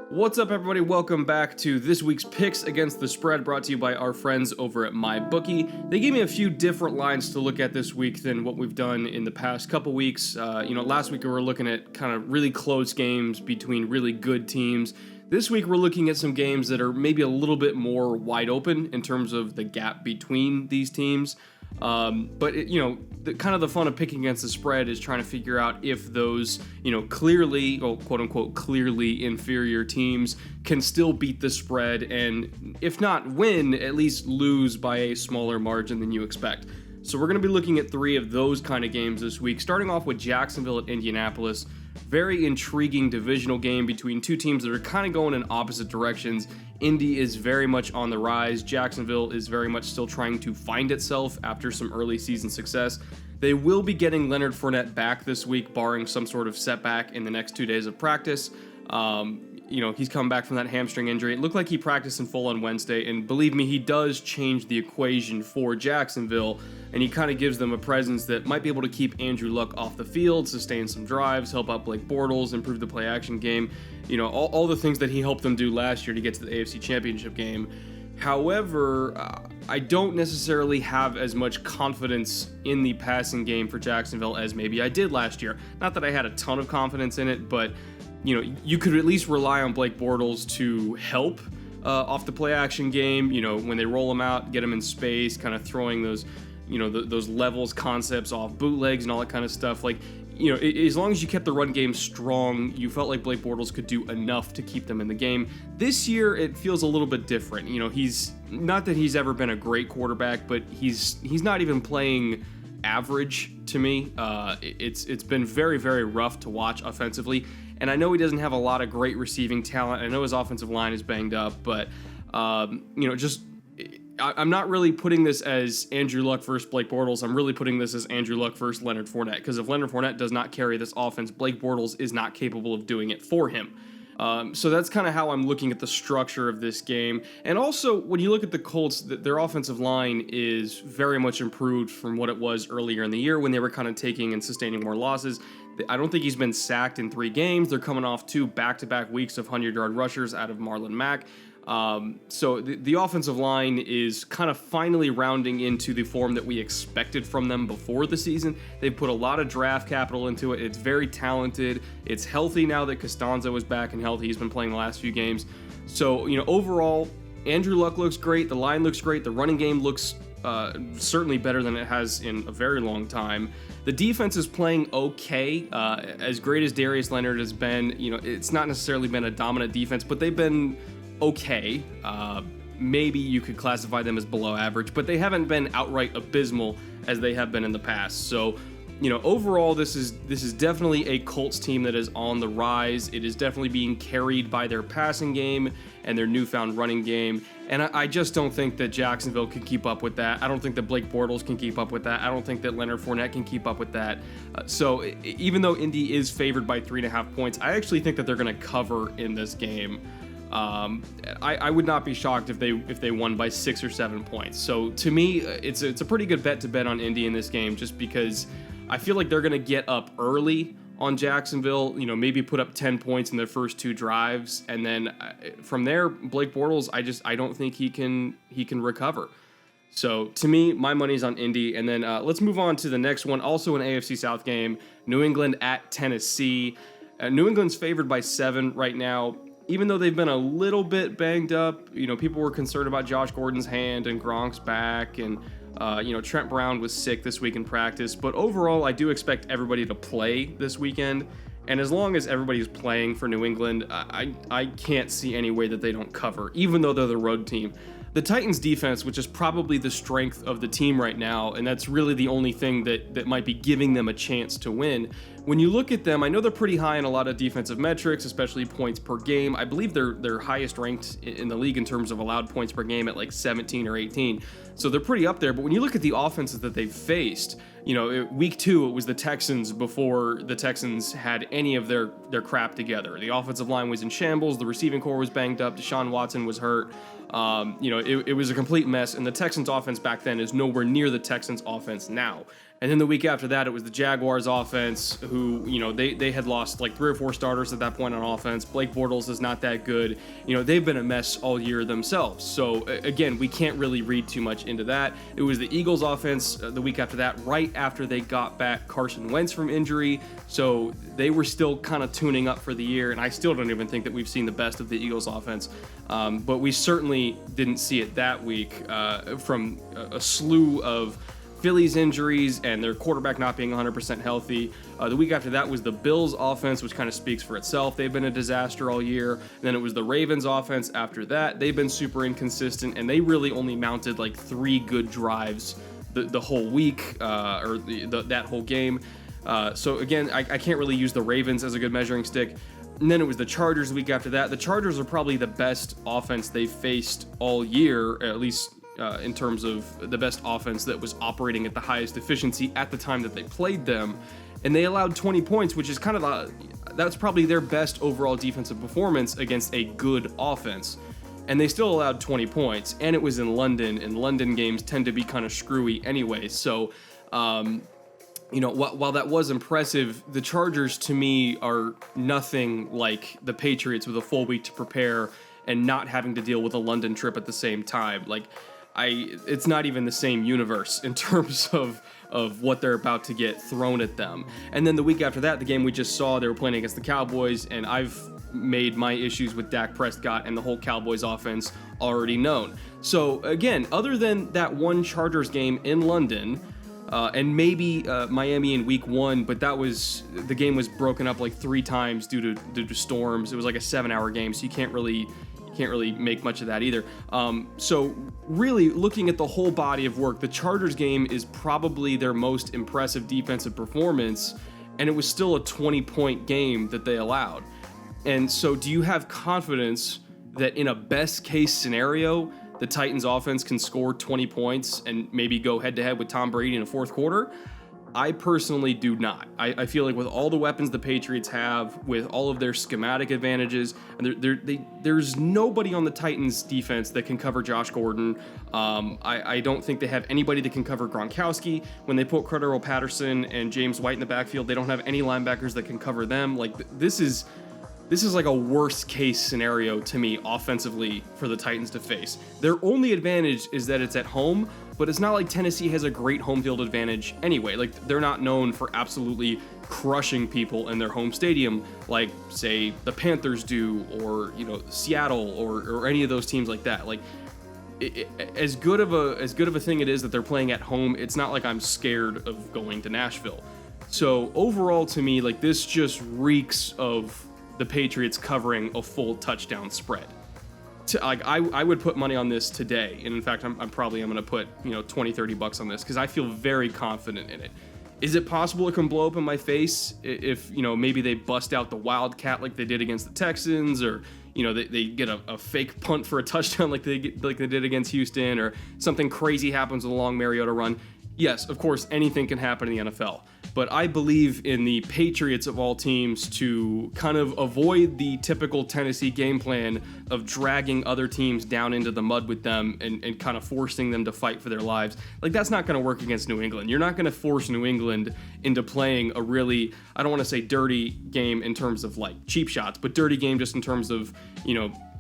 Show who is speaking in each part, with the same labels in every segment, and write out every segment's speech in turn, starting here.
Speaker 1: What's up, everybody? Welcome back to this week's Picks Against the Spread, brought to you by our friends over at MyBookie. They gave me a few different lines to look at this week than what we've done in the past couple weeks. Last week we were looking at kind of really close games between really good teams. This week we're looking at some games that are maybe a little bit more wide open in terms of the gap between these teams. The fun of picking against the spread is trying to figure out if those, clearly, quote unquote, clearly inferior teams can still beat the spread and, if not win, at least lose by a smaller margin than you expect. So we're going to be looking at three of those kind of games this week, starting off with Jacksonville at Indianapolis. Very intriguing divisional game between two teams that are kind of going in opposite directions. Indy is very much on the rise. Jacksonville is very much still trying to find itself after some early season success. They will be getting Leonard Fournette back this week, barring some sort of setback in the next 2 days of practice. He's come back from that hamstring injury. It looked like he practiced in full on Wednesday, and believe me, he does change the equation for Jacksonville, and he kind of gives them a presence that might be able to keep Andrew Luck off the field, sustain some drives, help out Blake Bortles, improve the play-action game, all the things that he helped them do last year to get to the AFC Championship game. However, I don't necessarily have as much confidence in the passing game for Jacksonville as maybe I did last year. Not that I had a ton of confidence in it, but you could at least rely on Blake Bortles to help off the play action game. When they roll him out, get him in space, kind of throwing those, those levels concepts off bootlegs and all that kind of stuff. As long as you kept the run game strong, you felt like Blake Bortles could do enough to keep them in the game. This year, it feels a little bit different. He's not that he's ever been a great quarterback, but he's not even playing average to me. It's been very, very rough to watch offensively. And I know he doesn't have a lot of great receiving talent. I know his offensive line is banged up, but, I'm not really putting this as Andrew Luck versus Blake Bortles. I'm really putting this as Andrew Luck versus Leonard Fournette, because if Leonard Fournette does not carry this offense, Blake Bortles is not capable of doing it for him. So that's kind of how I'm looking at the structure of this game. And also, when you look at the Colts, their offensive line is very much improved from what it was earlier in the year when they were kind of taking and sustaining more losses. I don't think he's been sacked in 3 games. They're coming off 2 back-to-back weeks of 100-yard rushers out of Marlon Mack. So the offensive line is kind of finally rounding into the form that we expected from them before the season. They've put a lot of draft capital into it. It's very talented. It's healthy now that Costanzo is back and healthy. He's been playing the last few games. So, overall, Andrew Luck looks great. The line looks great. The running game looks certainly better than it has in a very long time. The defense is playing okay. As great as Darius Leonard has been, it's not necessarily been a dominant defense, but they've been okay. Maybe you could classify them as below average, but they haven't been outright abysmal as they have been in the past. So, overall, this is definitely a Colts team that is on the rise. It is definitely being carried by their passing game and their newfound running game. And I just don't think that Jacksonville can keep up with that. I don't think that Blake Bortles can keep up with that. I don't think that Leonard Fournette can keep up with that. So even though Indy is favored by 3.5 points, I actually think that they're going to cover in this game. I would not be shocked if they won by 6 or 7 points. So to me, it's a pretty good bet to bet on Indy in this game, just because I feel like they're going to get up early on Jacksonville, maybe put up 10 points in their first 2 drives, and then from there, Blake Bortles, I don't think he can recover. So to me, my money's on Indy. And then let's move on to the next one, also an AFC South game, New England at Tennessee. New England's favored by 7 right now. Even though they've been a little bit banged up, people were concerned about Josh Gordon's hand and Gronk's back, and Trent Brown was sick this week in practice. But overall, I do expect everybody to play this weekend. And as long as everybody's playing for New England, I can't see any way that they don't cover, even though they're the road team. The Titans defense, which is probably the strength of the team right now, and that's really the only thing that might be giving them a chance to win. When you look at them, I know they're pretty high in a lot of defensive metrics, especially points per game. I believe they're highest ranked in the league in terms of allowed points per game at like 17 or 18. So they're pretty up there. But when you look at the offenses that they've faced, week 2, it was the Texans before the Texans had any of their crap together. The offensive line was in shambles. The receiving core was banged up. Deshaun Watson was hurt. It was a complete mess. And the Texans offense back then is nowhere near the Texans offense now. And then the week after that, it was the Jaguars offense who, they had lost like 3 or 4 starters at that point on offense. Blake Bortles is not that good. They've been a mess all year themselves. So again, we can't really read too much into that. It was the Eagles offense the week after that, right after they got back Carson Wentz from injury. So they were still kind of tuning up for the year. And I still don't even think that we've seen the best of the Eagles offense. But we certainly didn't see it that week from a slew of Phillies injuries and their quarterback not being 100% healthy. The week after that was the Bills offense, which kind of speaks for itself. They've been a disaster all year. And then it was the Ravens offense after that. They've been super inconsistent, and they really only mounted like 3 good drives the whole week or that whole game. So again, I can't really use the Ravens as a good measuring stick. And then it was the Chargers the week after that. The Chargers are probably the best offense they've faced all year, at least in terms of the best offense that was operating at the highest efficiency at the time that they played them. And they allowed 20 points, which is kind of that's probably their best overall defensive performance against a good offense. And they still allowed 20 points, and it was in London, and London games tend to be kind of screwy anyway. So, while that was impressive, the Chargers to me are nothing like the Patriots with a full week to prepare and not having to deal with a London trip at the same time. It's not even the same universe in terms of what they're about to get thrown at them. And then the week after that, the game we just saw, they were playing against the Cowboys, and I've made my issues with Dak Prescott and the whole Cowboys offense already known. So again, other than that one Chargers game in London, and maybe Miami in week 1, but the game was broken up like 3 times due to storms. It was like a 7-hour game, so you can't really make much of that either. So really, looking at the whole body of work, the Chargers game is probably their most impressive defensive performance, and it was still a 20-point game that they allowed. And so do you have confidence that in a best case scenario, the Titans offense can score 20 points and maybe go head-to-head with Tom Brady in a fourth quarter? I personally do not. I feel like with all the weapons the Patriots have, with all of their schematic advantages, and there's nobody on the Titans defense that can cover Josh Gordon. I don't think they have anybody that can cover Gronkowski. When they put Cordero Patterson and James White in the backfield, they don't have any linebackers that can cover them. This is like a worst case scenario to me offensively for the Titans to face. Their only advantage is that it's at home, but it's not like Tennessee has a great home field advantage anyway. They're not known for absolutely crushing people in their home stadium like, say, the Panthers do, or Seattle or any of those teams like that. As good of a thing it is that they're playing at home, it's not like I'm scared of going to Nashville. So overall, to me, this just reeks of the Patriots covering a full touchdown spread. I would put money on this today, and in fact, I'm going to put $20-$30 on this because I feel very confident in it. Is it possible it can blow up in my face if maybe they bust out the Wildcat like they did against the Texans, or they get a fake punt for a touchdown like they did against Houston, or something crazy happens with a long Mariota run? Yes, of course, anything can happen in the NFL. But I believe in the Patriots of all teams to kind of avoid the typical Tennessee game plan of dragging other teams down into the mud with them and kind of forcing them to fight for their lives. That's not going to work against New England. You're not going to force New England into playing a really, I don't want to say dirty game in terms of cheap shots, but dirty game just in terms of,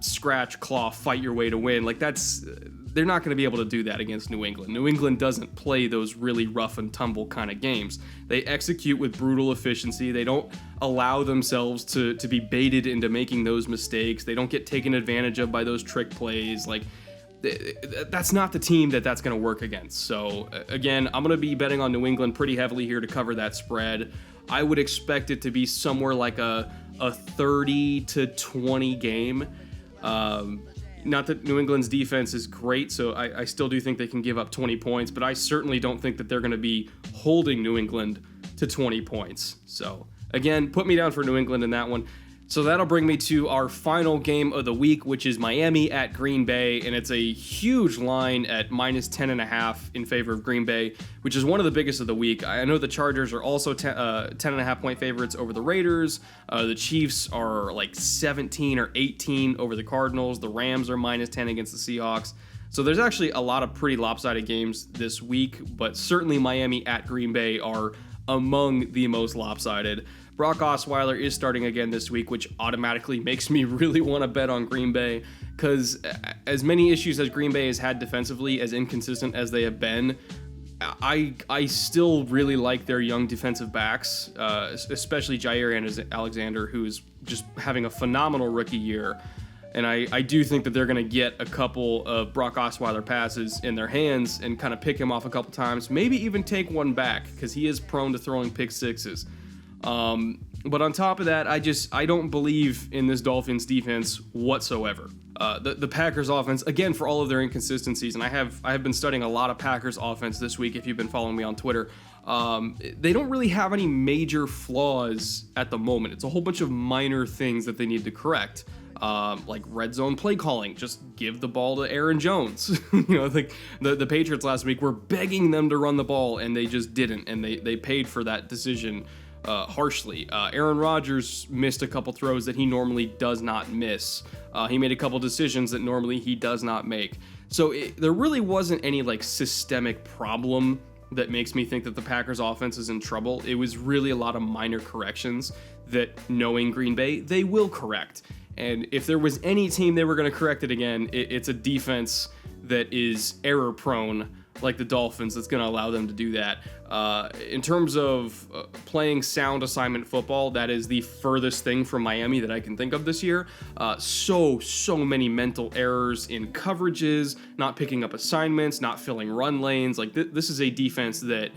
Speaker 1: scratch, claw, fight your way to win. They're not going to be able to do that against New England. New England doesn't play those really rough and tumble kind of games. They execute with brutal efficiency. They don't allow themselves to be baited into making those mistakes. They don't get taken advantage of by those trick plays. That's not the team that's going to work against. So again, I'm going to be betting on New England pretty heavily here to cover that spread. I would expect it to be somewhere like a 30-20 game. Not that New England's defense is great, so I still do think they can give up 20 points, but I certainly don't think that they're going to be holding New England to 20 points. So, again, put me down for New England in that one. So that'll bring me to our final game of the week, which is Miami at Green Bay, and it's a huge line at -10.5 in favor of Green Bay, which is one of the biggest of the week. I know the Chargers are also 10.5 point favorites over the Raiders. The Chiefs are 17 or 18 over the Cardinals. The Rams are -10 against the Seahawks. So there's actually a lot of pretty lopsided games this week, but certainly Miami at Green Bay are among the most lopsided. Brock Osweiler is starting again this week, which automatically makes me really want to bet on Green Bay, because as many issues as Green Bay has had defensively, as inconsistent as they have been, I still really like their young defensive backs, especially Jair Alexander, who is just having a phenomenal rookie year. And I do think that they're going to get a couple of Brock Osweiler passes in their hands and kind of pick him off a couple times, maybe even take one back, because he is prone to throwing pick sixes. But on top of that, I don't believe in this Dolphins defense whatsoever. The Packers offense, again, for all of their inconsistencies, and I have been studying a lot of Packers offense this week, if you've been following me on Twitter. They don't really have any major flaws at the moment. It's a whole bunch of minor things that they need to correct. Like red zone play calling, just give the ball to Aaron Jones. Like the Patriots last week were begging them to run the ball, and they just didn't, and they paid for that decision harshly. Aaron Rodgers missed a couple throws that he normally does not miss. He made a couple decisions that normally he does not make. So there really wasn't any like systemic problem that makes me think that the Packers offense is in trouble. It was really a lot of minor corrections that, knowing Green Bay, they will correct. And if there was any team they were going to correct it again, it's a defense that is error prone, like the Dolphins, that's going to allow them to do that. In terms of playing sound assignment football, that is the furthest thing from Miami that I can think of this year. So many mental errors in coverages, not picking up assignments, not filling run lanes. Like this is a defense that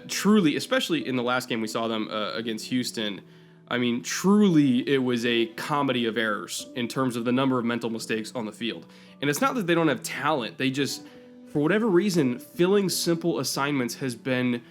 Speaker 1: truly, especially in the last game we saw them against Houston, I mean, truly, it was a comedy of errors in terms of the number of mental mistakes on the field. And it's not that they don't have talent. They just, for whatever reason, filling simple assignments has been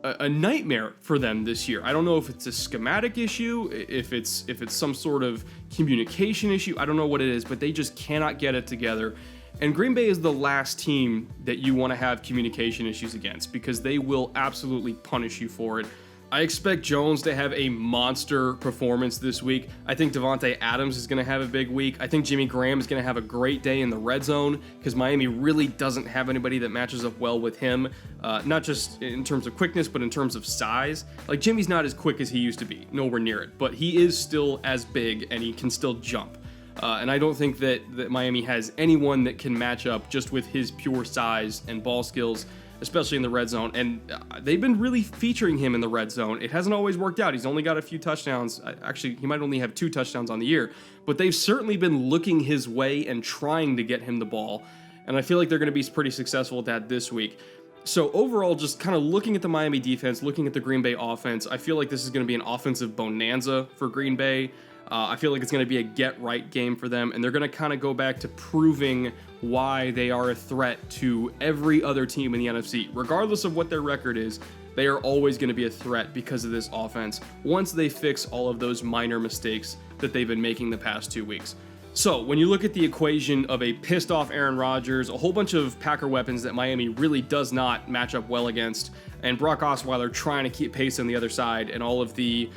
Speaker 1: a nightmare for them this year. I don't know if it's a schematic issue, if it's some sort of communication issue. I don't know what it is, but they just cannot get it together. And Green Bay is the last team that you want to have communication issues against, because they will absolutely punish you for it. I expect Jones to have a monster performance this week. I think Devontae Adams is going to have a big week. I think Jimmy Graham is going to have a great day in the red zone, because Miami really doesn't have anybody that matches up well with him, not just in terms of quickness, but in terms of size. Like, Jimmy's not as quick as he used to be, nowhere near it, but he is still as big and he can still jump. And I don't think that Miami has anyone that can match up just with his pure size and ball skills, especially in the red zone. And they've been really featuring him in the red zone. It hasn't always worked out. He's only got a few touchdowns. Actually, he might only have 2 touchdowns on the year, but they've certainly been looking his way and trying to get him the ball. And I feel like they're going to be pretty successful at that this week. So overall, just kind of looking at the Miami defense, looking at the Green Bay offense, I feel like this is going to be an offensive bonanza for Green Bay. I feel like it's going to be a get-right game for them, and they're going to kind of go back to proving why they are a threat to every other team in the NFC. Regardless of what their record is, they are always going to be a threat because of this offense once they fix all of those minor mistakes that they've been making the past 2 weeks. So when you look at the equation of a pissed-off Aaron Rodgers, a whole bunch of Packer weapons that Miami really does not match up well against, and Brock Osweiler trying to keep pace on the other side, and all of the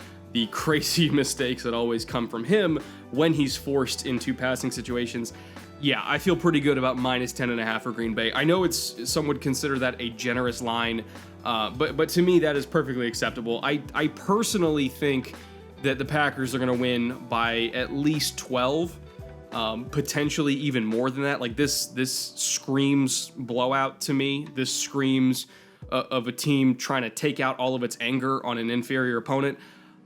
Speaker 1: crazy mistakes that always come from him when he's forced into passing situations, yeah, I feel pretty good about minus 10.5 for Green Bay. I know some would consider that a generous line, but to me that is perfectly acceptable. I personally think that the Packers are going to win by at least 12, potentially even more than that. Like this screams blowout to me. This screams of a team trying to take out all of its anger on an inferior opponent.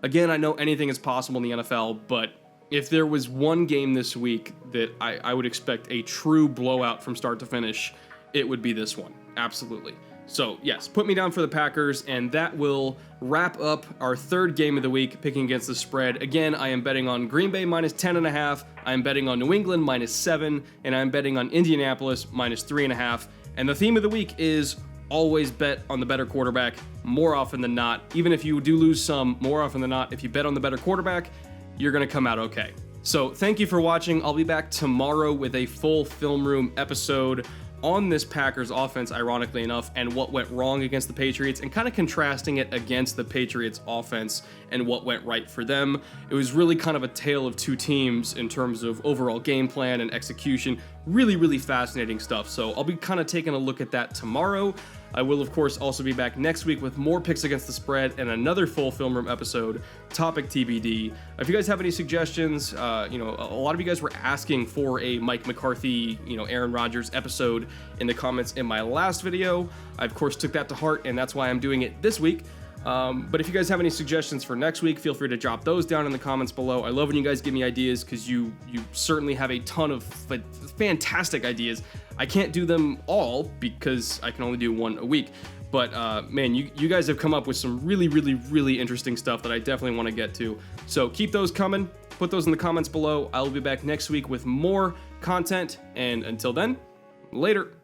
Speaker 1: Again, I know anything is possible in the NFL, but if there was one game this week that I would expect a true blowout from start to finish, it would be this one. Absolutely. So, yes, put me down for the Packers, and that will wrap up our third game of the week, picking against the spread. Again, I am betting on Green Bay minus 10.5, I am betting on New England minus 7, and I'm betting on Indianapolis minus 3.5. And the theme of the week is always bet on the better quarterback more often than not. Even if you do lose some, more often than not, if you bet on the better quarterback, you're going to come out okay. So thank you for watching. I'll be back tomorrow with a full Film Room episode. on this Packers offense, ironically enough, and what went wrong against the Patriots, and kind of contrasting it against the Patriots offense and what went right for them. It was really kind of a tale of two teams in terms of overall game plan and execution. Really fascinating stuff. So I'll be kind of taking a look at that tomorrow. I will, of course, also be back next week with more picks against the spread and another full film room episode, topic TBD. If you guys have any suggestions, a lot of you guys were asking for a Mike McCarthy, Aaron Rodgers episode in the comments in my last video. I, of course, took that to heart, and that's why I'm doing it this week. But if you guys have any suggestions for next week, feel free to drop those down in the comments below. I love when you guys give me ideas because you certainly have a ton of fantastic ideas. I can't do them all because I can only do one a week. But man, you guys have come up with some really interesting stuff that I definitely want to get to. So keep those coming. Put those in the comments below. I'll be back next week with more content. And until then, later.